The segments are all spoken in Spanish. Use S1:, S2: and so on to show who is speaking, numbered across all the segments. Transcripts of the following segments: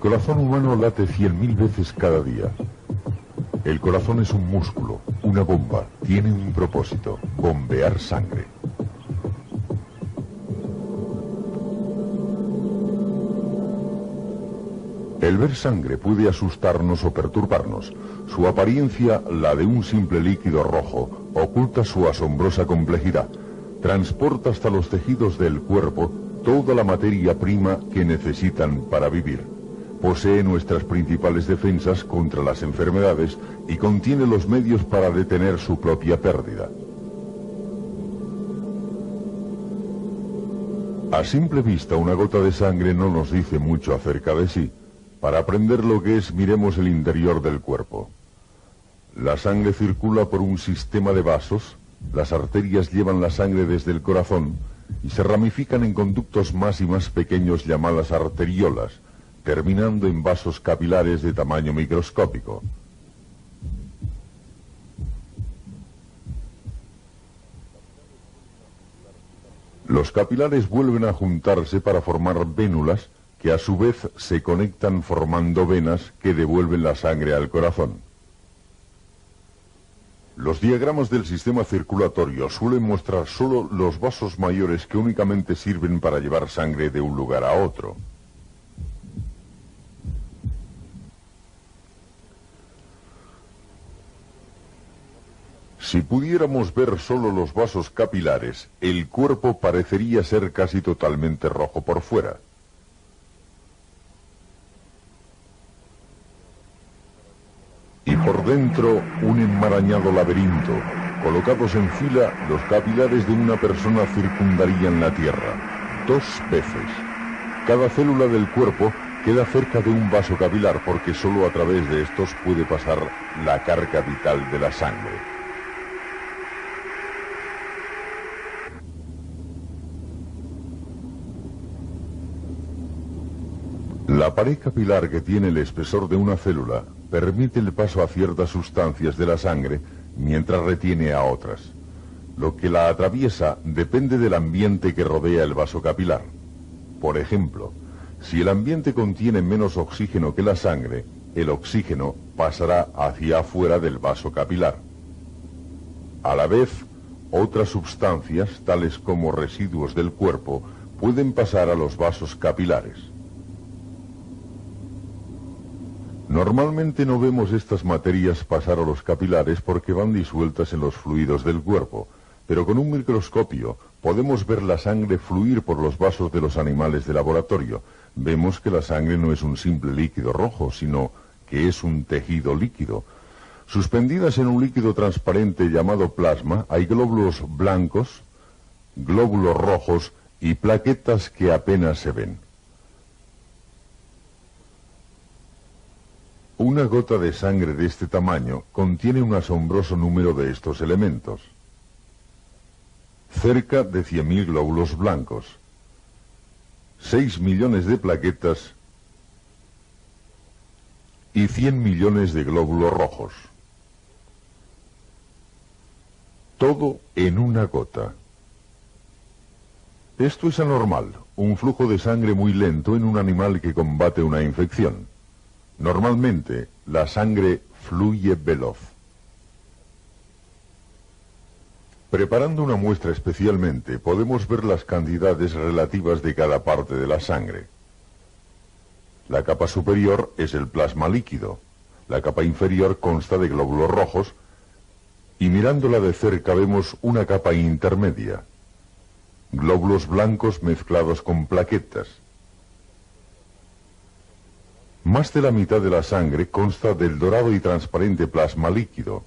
S1: El corazón humano late 100.000 veces cada día. El corazón es un músculo, una bomba, tiene un propósito: bombear sangre. El ver sangre puede asustarnos o perturbarnos. Su apariencia, la de un simple líquido rojo, oculta su asombrosa complejidad. Transporta hasta los tejidos del cuerpo toda la materia prima que necesitan para vivir. Posee nuestras principales defensas contra las enfermedades y contiene los medios para detener su propia pérdida. A simple vista, una gota de sangre no nos dice mucho acerca de sí. Para aprender lo que es, miremos el interior del cuerpo. La sangre circula por un sistema de vasos. Las arterias llevan la sangre desde el corazón y se ramifican en conductos más y más pequeños llamadas arteriolas, terminando en vasos capilares de tamaño microscópico. Los capilares vuelven a juntarse para formar vénulas, que a su vez se conectan formando venas que devuelven la sangre al corazón. Los diagramas del sistema circulatorio suelen mostrar solo los vasos mayores, que únicamente sirven para llevar sangre de un lugar a otro. Si pudiéramos ver solo los vasos capilares, el cuerpo parecería ser casi totalmente rojo por fuera. Y por dentro, un enmarañado laberinto. Colocados en fila, los capilares de una persona circundarían la Tierra. 2 veces. Cada célula del cuerpo queda cerca de un vaso capilar, porque solo a través de estos puede pasar la carga vital de la sangre. La pared capilar, que tiene el espesor de una célula, permite el paso a ciertas sustancias de la sangre mientras retiene a otras. Lo que la atraviesa depende del ambiente que rodea el vaso capilar. Por ejemplo, si el ambiente contiene menos oxígeno que la sangre, el oxígeno pasará hacia afuera del vaso capilar. A la vez, otras sustancias, tales como residuos del cuerpo, pueden pasar a los vasos capilares. Normalmente no vemos estas materias pasar a los capilares porque van disueltas en los fluidos del cuerpo, pero con un microscopio podemos ver la sangre fluir por los vasos de los animales de laboratorio. Vemos que la sangre no es un simple líquido rojo, sino que es un tejido líquido. Suspendidas en un líquido transparente llamado plasma, hay glóbulos blancos, glóbulos rojos y plaquetas que apenas se ven. Una gota de sangre de este tamaño contiene un asombroso número de estos elementos. Cerca de 100.000 glóbulos blancos, 6 millones de plaquetas y 100 millones de glóbulos rojos. Todo en una gota. Esto es anormal, un flujo de sangre muy lento en un animal que combate una infección. Normalmente, la sangre fluye veloz. Preparando una muestra especialmente, podemos ver las cantidades relativas de cada parte de la sangre. La capa superior es el plasma líquido. La capa inferior consta de glóbulos rojos, y mirándola de cerca vemos una capa intermedia. Glóbulos blancos mezclados con plaquetas. Más de la mitad de la sangre consta del dorado y transparente plasma líquido.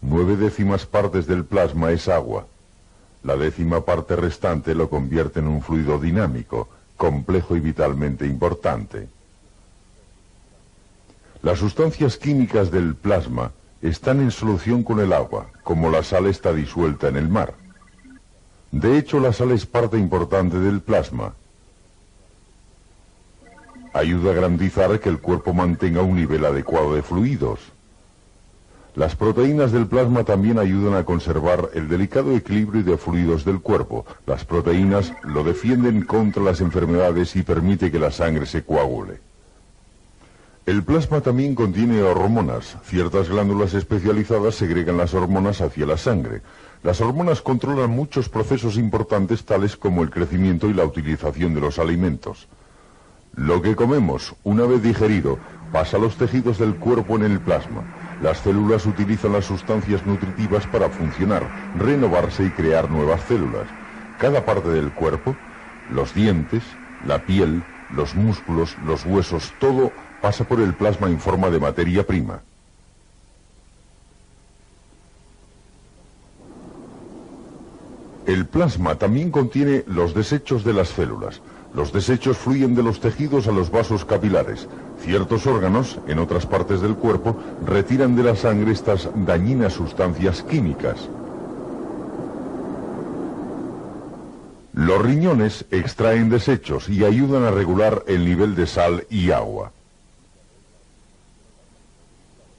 S1: 9/10 partes del plasma es agua. La 10ª parte restante lo convierte en un fluido dinámico, complejo y vitalmente importante. Las sustancias químicas del plasma están en solución con el agua, como la sal está disuelta en el mar. De hecho, la sal es parte importante del plasma. Ayuda a garantizar que el cuerpo mantenga un nivel adecuado de fluidos. Las proteínas del plasma también ayudan a conservar el delicado equilibrio de fluidos del cuerpo. Las proteínas lo defienden contra las enfermedades y permite que la sangre se coagule. El plasma también contiene hormonas. Ciertas glándulas especializadas segregan las hormonas hacia la sangre. Las hormonas controlan muchos procesos importantes tales como el crecimiento y la utilización de los alimentos. Lo que comemos, una vez digerido, pasa a los tejidos del cuerpo en el plasma. Las células utilizan las sustancias nutritivas para funcionar, renovarse y crear nuevas células. Cada parte del cuerpo, los dientes, la piel, los músculos, los huesos, todo pasa por el plasma en forma de materia prima. El plasma también contiene los desechos de las células. Los desechos fluyen de los tejidos a los vasos capilares. Ciertos órganos, en otras partes del cuerpo, retiran de la sangre estas dañinas sustancias químicas. Los riñones extraen desechos y ayudan a regular el nivel de sal y agua.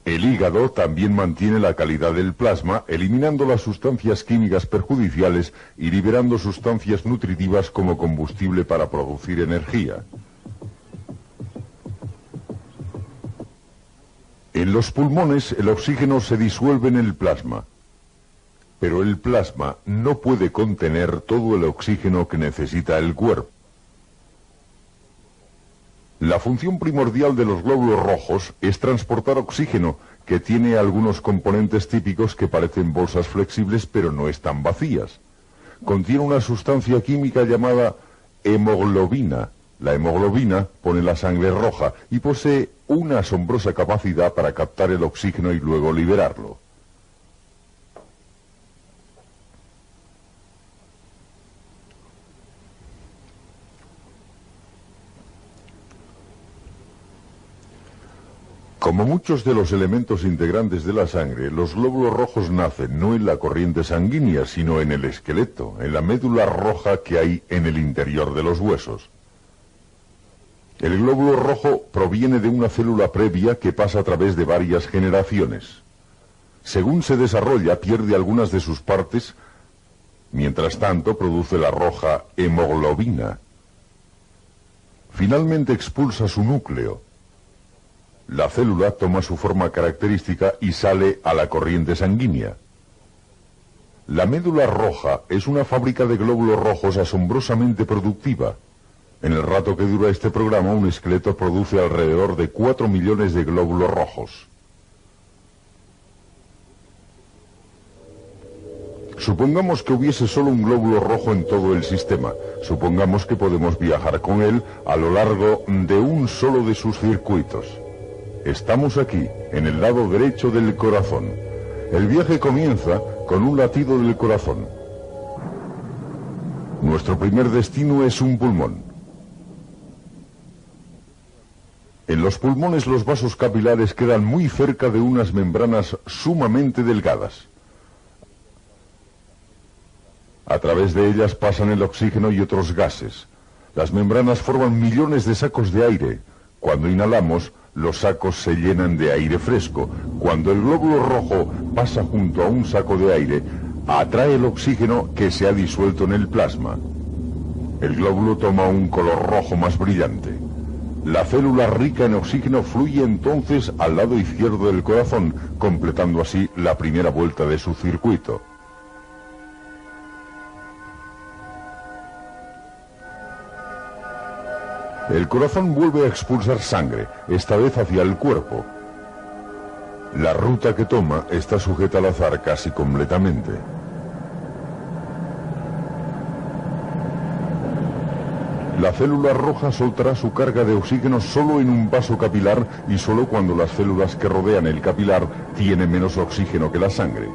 S1: El hígado también mantiene la calidad del plasma, eliminando las sustancias químicas perjudiciales y liberando sustancias nutritivas como combustible para producir energía. En los pulmones el oxígeno se disuelve en el plasma, pero el plasma no puede contener todo el oxígeno que necesita el cuerpo. La función primordial de los glóbulos rojos es transportar oxígeno, que tiene algunos componentes típicos que parecen bolsas flexibles pero no están vacías. Contiene una sustancia química llamada hemoglobina. La hemoglobina pone la sangre roja y posee una asombrosa capacidad para captar el oxígeno y luego liberarlo. Como muchos de los elementos integrantes de la sangre, los glóbulos rojos nacen no en la corriente sanguínea, sino en el esqueleto, en la médula roja que hay en el interior de los huesos. El glóbulo rojo proviene de una célula previa que pasa a través de varias generaciones. Según se desarrolla, pierde algunas de sus partes, mientras tanto produce la roja hemoglobina. Finalmente expulsa su núcleo. La célula toma su forma característica y sale a la corriente sanguínea. La médula roja es una fábrica de glóbulos rojos asombrosamente productiva. En el rato que dura este programa, un esqueleto produce alrededor de 4 millones de glóbulos rojos. Supongamos que hubiese solo un glóbulo rojo en todo el sistema. Supongamos que podemos viajar con él a lo largo de un solo de sus circuitos. Estamos aquí, en el lado derecho del corazón. El viaje comienza con un latido del corazón. Nuestro primer destino es un pulmón. En los pulmones los vasos capilares quedan muy cerca de unas membranas sumamente delgadas. A través de ellas pasan el oxígeno y otros gases. Las membranas forman millones de sacos de aire. Cuando inhalamos, los sacos se llenan de aire fresco. Cuando el glóbulo rojo pasa junto a un saco de aire, atrae el oxígeno que se ha disuelto en el plasma. El glóbulo toma un color rojo más brillante. La célula rica en oxígeno fluye entonces al lado izquierdo del corazón, completando así la primera vuelta de su circuito. El corazón vuelve a expulsar sangre, esta vez hacia el cuerpo. La ruta que toma está sujeta al azar casi completamente. La célula roja soltará su carga de oxígeno solo en un vaso capilar y solo cuando las células que rodean el capilar tienen menos oxígeno que la sangre.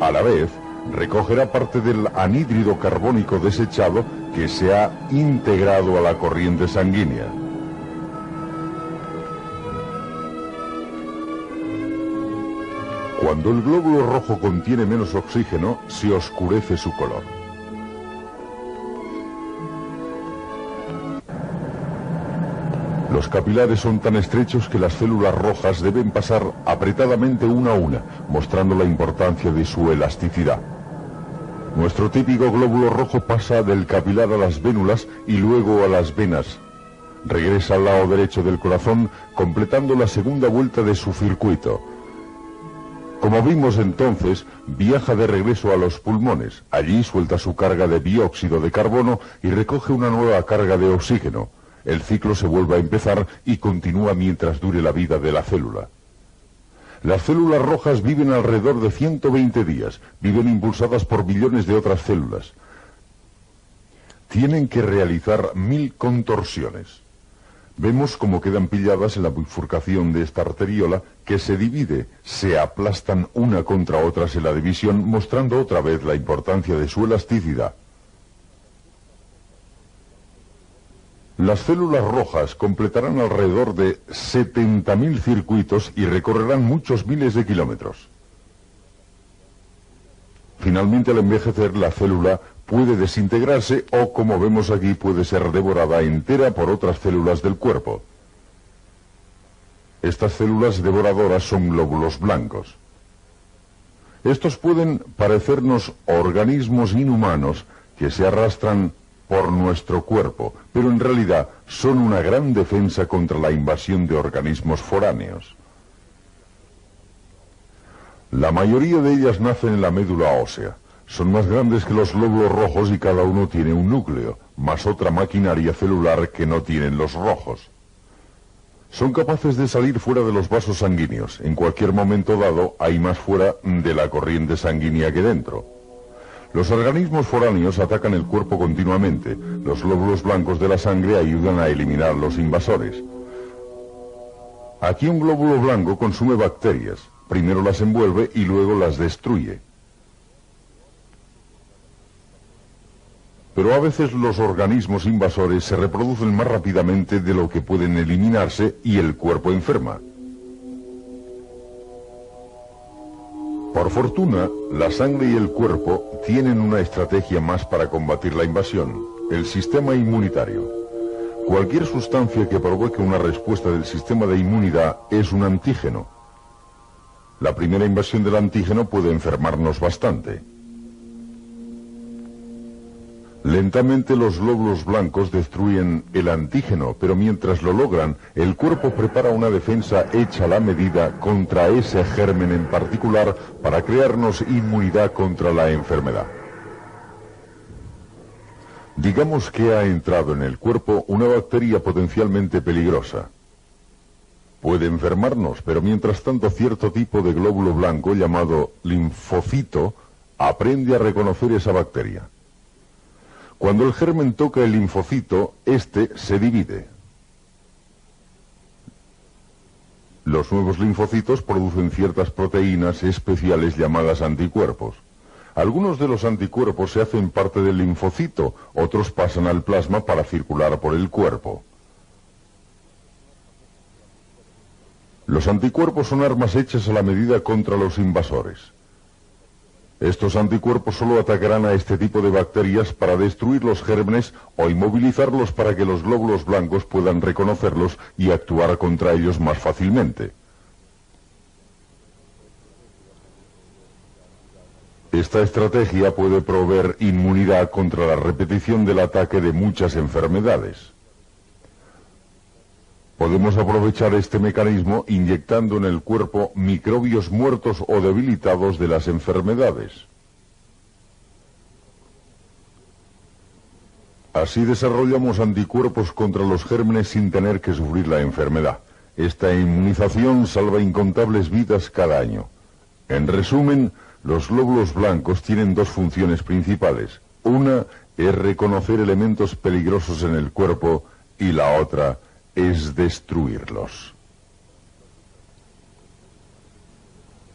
S1: A la vez, recogerá parte del anhídrido carbónico desechado que se ha integrado a la corriente sanguínea. Cuando el glóbulo rojo contiene menos oxígeno, se oscurece su color. Los capilares son tan estrechos que las células rojas deben pasar apretadamente una a una, mostrando la importancia de su elasticidad. Nuestro típico glóbulo rojo pasa del capilar a las vénulas y luego a las venas. Regresa al lado derecho del corazón, completando la segunda vuelta de su circuito. Como vimos entonces, viaja de regreso a los pulmones. Allí suelta su carga de dióxido de carbono y recoge una nueva carga de oxígeno. El ciclo se vuelve a empezar y continúa mientras dure la vida de la célula. Las células rojas viven alrededor de 120 días. Viven impulsadas por billones de otras células. Tienen que realizar 1000 contorsiones. Vemos cómo quedan pilladas en la bifurcación de esta arteriola, que se divide, se aplastan una contra otras en la división, mostrando otra vez la importancia de su elasticidad. Las células rojas completarán alrededor de 70.000 circuitos y recorrerán muchos miles de kilómetros. Finalmente, al envejecer, la célula puede desintegrarse o, como vemos aquí, puede ser devorada entera por otras células del cuerpo. Estas células devoradoras son glóbulos blancos. Estos pueden parecernos organismos inhumanos que se arrastran por nuestro cuerpo, pero en realidad son una gran defensa contra la invasión de organismos foráneos. La mayoría de ellas nacen en la médula ósea. Son más grandes que los glóbulos rojos y cada uno tiene un núcleo, más otra maquinaria celular que no tienen los rojos. Son capaces de salir fuera de los vasos sanguíneos. En cualquier momento dado hay más fuera de la corriente sanguínea que dentro. Los organismos foráneos atacan el cuerpo continuamente. Los glóbulos blancos de la sangre ayudan a eliminar los invasores. Aquí un glóbulo blanco consume bacterias. Primero las envuelve y luego las destruye. Pero a veces los organismos invasores se reproducen más rápidamente de lo que pueden eliminarse y el cuerpo enferma. Por fortuna, la sangre y el cuerpo tienen una estrategia más para combatir la invasión: el sistema inmunitario. Cualquier sustancia que provoque una respuesta del sistema de inmunidad es un antígeno. La primera invasión del antígeno puede enfermarnos bastante. Lentamente los glóbulos blancos destruyen el antígeno, pero mientras lo logran, el cuerpo prepara una defensa hecha a la medida contra ese germen en particular para crearnos inmunidad contra la enfermedad. Digamos que ha entrado en el cuerpo una bacteria potencialmente peligrosa. Puede enfermarnos, pero mientras tanto cierto tipo de glóbulo blanco llamado linfocito aprende a reconocer esa bacteria. Cuando el germen toca el linfocito, este se divide. Los nuevos linfocitos producen ciertas proteínas especiales llamadas anticuerpos. Algunos de los anticuerpos se hacen parte del linfocito, otros pasan al plasma para circular por el cuerpo. Los anticuerpos son armas hechas a la medida contra los invasores. Estos anticuerpos solo atacarán a este tipo de bacterias para destruir los gérmenes o inmovilizarlos para que los glóbulos blancos puedan reconocerlos y actuar contra ellos más fácilmente. Esta estrategia puede proveer inmunidad contra la repetición del ataque de muchas enfermedades. Podemos aprovechar este mecanismo inyectando en el cuerpo microbios muertos o debilitados de las enfermedades. Así desarrollamos anticuerpos contra los gérmenes sin tener que sufrir la enfermedad. Esta inmunización salva incontables vidas cada año. En resumen, los glóbulos blancos tienen dos funciones principales. Una es reconocer elementos peligrosos en el cuerpo y la otra es destruirlos.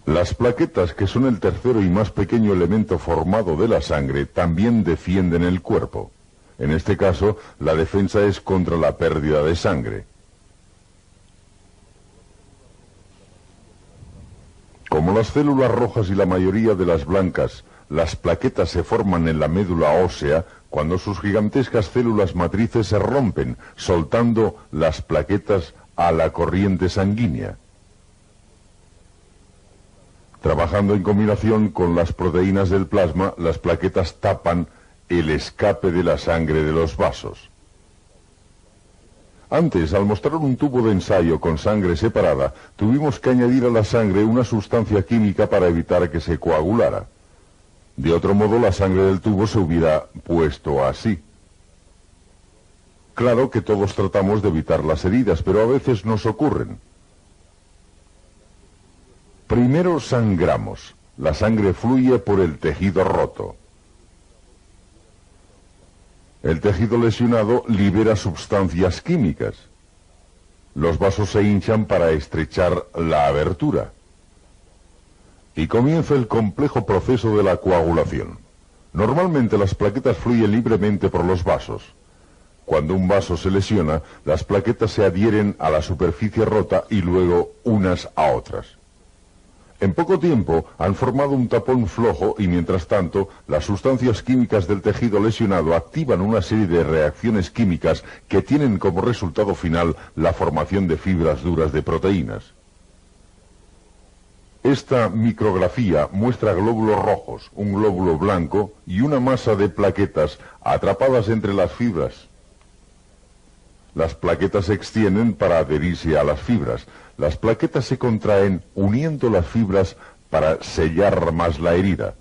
S1: Las plaquetas, que son el tercero y más pequeño elemento formado de la sangre, también defienden el cuerpo. En este caso, la defensa es contra la pérdida de sangre. Como las células rojas y la mayoría de las blancas, las plaquetas se forman en la médula ósea, cuando sus gigantescas células matrices se rompen, soltando las plaquetas a la corriente sanguínea. Trabajando en combinación con las proteínas del plasma, las plaquetas tapan el escape de la sangre de los vasos. Antes, al mostrar un tubo de ensayo con sangre separada, tuvimos que añadir a la sangre una sustancia química para evitar que se coagulara. De otro modo, la sangre del tubo se hubiera puesto así. Claro que todos tratamos de evitar las heridas, pero a veces nos ocurren. Primero sangramos. La sangre fluye por el tejido roto. El tejido lesionado libera sustancias químicas. Los vasos se hinchan para estrechar la abertura. Y comienza el complejo proceso de la coagulación. Normalmente las plaquetas fluyen libremente por los vasos. Cuando un vaso se lesiona, las plaquetas se adhieren a la superficie rota y luego unas a otras. En poco tiempo han formado un tapón flojo y mientras tanto las sustancias químicas del tejido lesionado activan una serie de reacciones químicas que tienen como resultado final la formación de fibras duras de proteínas. Esta micrografía muestra glóbulos rojos, un glóbulo blanco y una masa de plaquetas atrapadas entre las fibras. Las plaquetas se extienden para adherirse a las fibras. Las plaquetas se contraen uniendo las fibras para sellar más la herida.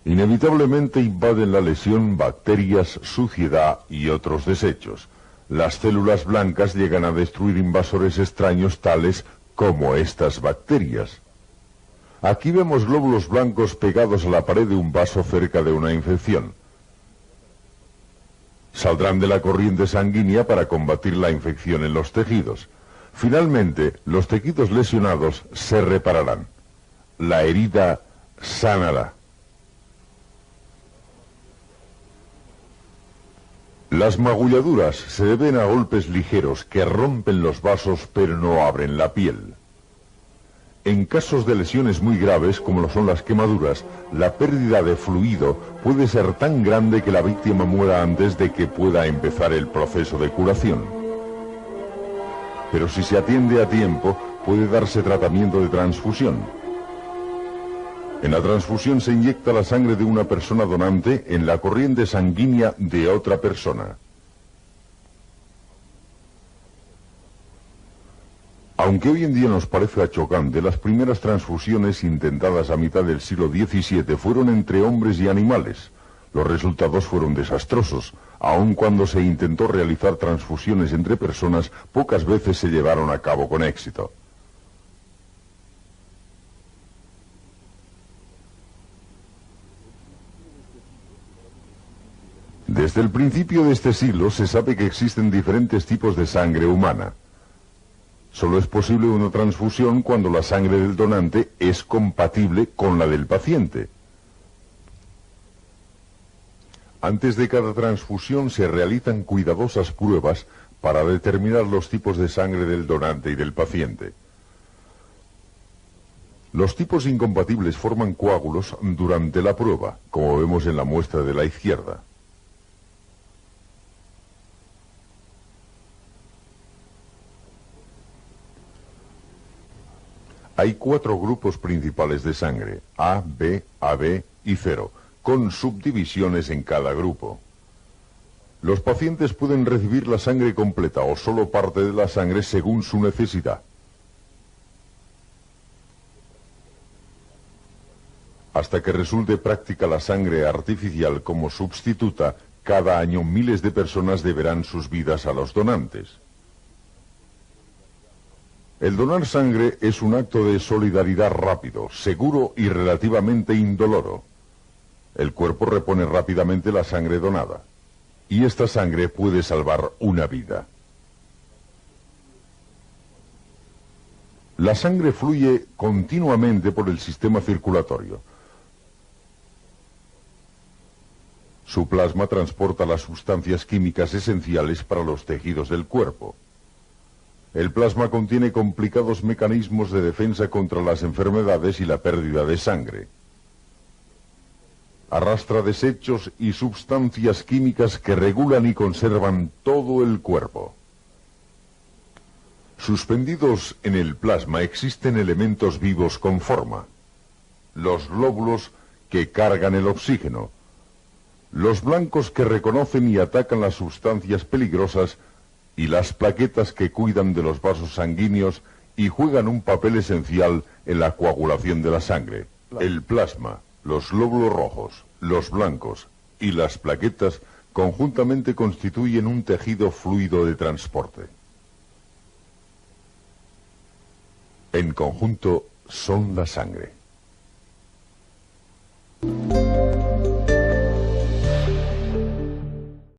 S1: Inevitablemente invaden la lesión bacterias, suciedad y otros desechos. Las células blancas llegan a destruir invasores extraños tales como estas bacterias. Aquí vemos glóbulos blancos pegados a la pared de un vaso cerca de una infección. Saldrán de la corriente sanguínea para combatir la infección en los tejidos. Finalmente, los tejidos lesionados se repararán. La herida sanará. Las magulladuras se deben a golpes ligeros que rompen los vasos pero no abren la piel. En casos de lesiones muy graves, como lo son las quemaduras, la pérdida de fluido puede ser tan grande que la víctima muera antes de que pueda empezar el proceso de curación. Pero si se atiende a tiempo, puede darse tratamiento de transfusión. En la transfusión se inyecta la sangre de una persona donante en la corriente sanguínea de otra persona. Aunque hoy en día nos parece chocante, las primeras transfusiones intentadas a mitad del siglo XVII fueron entre hombres y animales. Los resultados fueron desastrosos. Aun cuando se intentó realizar transfusiones entre personas, pocas veces se llevaron a cabo con éxito. Desde el principio de este siglo se sabe que existen diferentes tipos de sangre humana. Solo es posible una transfusión cuando la sangre del donante es compatible con la del paciente. Antes de cada transfusión se realizan cuidadosas pruebas para determinar los tipos de sangre del donante y del paciente. Los tipos incompatibles forman coágulos durante la prueba, como vemos en la muestra de la izquierda. Hay 4 grupos principales de sangre, A, B, AB y 0, con subdivisiones en cada grupo. Los pacientes pueden recibir la sangre completa o solo parte de la sangre según su necesidad. Hasta que resulte práctica la sangre artificial como sustituta, cada año miles de personas deberán sus vidas a los donantes. El donar sangre es un acto de solidaridad rápido, seguro y relativamente indoloro. El cuerpo repone rápidamente la sangre donada, y esta sangre puede salvar una vida. La sangre fluye continuamente por el sistema circulatorio. Su plasma transporta las sustancias químicas esenciales para los tejidos del cuerpo. El plasma contiene complicados mecanismos de defensa contra las enfermedades y la pérdida de sangre. Arrastra desechos y sustancias químicas que regulan y conservan todo el cuerpo. Suspendidos en el plasma existen elementos vivos con forma. Los glóbulos que cargan el oxígeno. Los blancos que reconocen y atacan las sustancias peligrosas y las plaquetas que cuidan de los vasos sanguíneos y juegan un papel esencial en la coagulación de la sangre. El plasma, los glóbulos rojos, los blancos y las plaquetas conjuntamente constituyen un tejido fluido de transporte. En conjunto son la sangre.